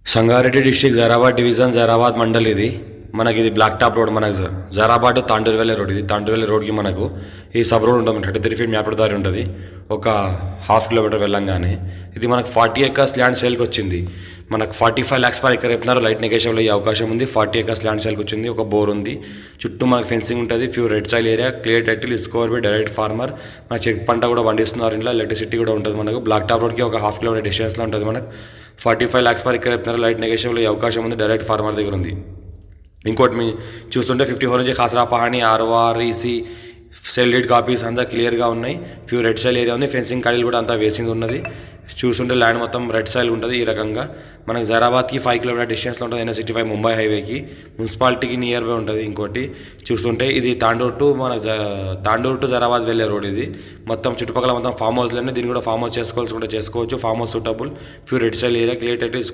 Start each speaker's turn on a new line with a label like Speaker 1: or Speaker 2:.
Speaker 1: Sangareddy district Zaheerabad division Zaheerabad mandal ఇది. మనకి ఇది బ్లాక్ టాప్ రోడ్. మనకు జైరాబాద్ తాండూరు వెళ్ళే రోడ్. ఇది తాండూరు వెళ్ళే రోడ్కి మనకు ఈ సబ్ రోడ్ ఉంటుంది. 33 ఫీట్ మ్యాప్డ్ దారి ఉంటుంది. ఒక ½ కిలోమీటర్ వెళ్ళంగానే ఇది మనకు 40 acres ల్యాండ్ సేల్కి వచ్చింది. మనకు 45 lakhs పర్ ఎకర్ చెప్తున్నారు. లైట్ నెగోషియబుల్ అయ్యే అవకాశం ఉంది. 40 acres ల్యాండ్ సేల్కి వచ్చింది. ఒక బోర్ ఉంది. చుట్టూ మనకు ఫెన్సింగ్ ఉంటుంది. Few red soil area, clear title, score by direct farmer. మన చెక్ పంట కూడా పండిస్తున్నారు. ఇంట్లో ఎలక్ట్రిసిటీ కూడా ఉంటుంది. మనకు బ్లాక్ టాప్ రోడ్కి ఒక ½ కిలోమీటర్ డిస్టెన్స్లో ఉంటుంది. మనకు 45 lakhs పర్ ఎకర్ చెప్తున్నారు. లైట్ నెగోషియబుల్ అయ్యే అవకాశం ఉంది. డైరెక్ట్ ఫార్మర్ దగ్గర ఉంది. ఇంకోటి మీ చూస్తుంటే 54 నుంచి ఖాసరా పహాని, ROR, EC sale deed copies అంతా క్లియర్గా ఉన్నాయి. ఫ్యూ రెడ్ సైల్ ఏరియా ఉంది. ఫెన్సింగ్ కడీలు కూడా అంతా వేసింది ఉన్నది. చూస్తుంటే ల్యాండ్ మొత్తం రెడ్ సైల్ ఉంటుంది. ఈ రకంగా మనకు జైరాబాద్కి 5 kilometer డిస్టెన్స్లో ఉంటుంది. NH65 ముంబై హైవేకి, మున్సిపాలిటీకి నియర్ బై ఉంటుంది. ఇంకోటి చూస్తుంటే ఇది తాండూరు టు జైరాబాద్ వెళ్ళే రోడ్. ఇది మొత్తం చుట్టుపక్కల మొత్తం ఫామ్ హౌస్లోనే. దీన్ని కూడా ఫామ్ హౌస్ చేసుకోవచ్చు. Farm house suitable. Few red soil area, clear title,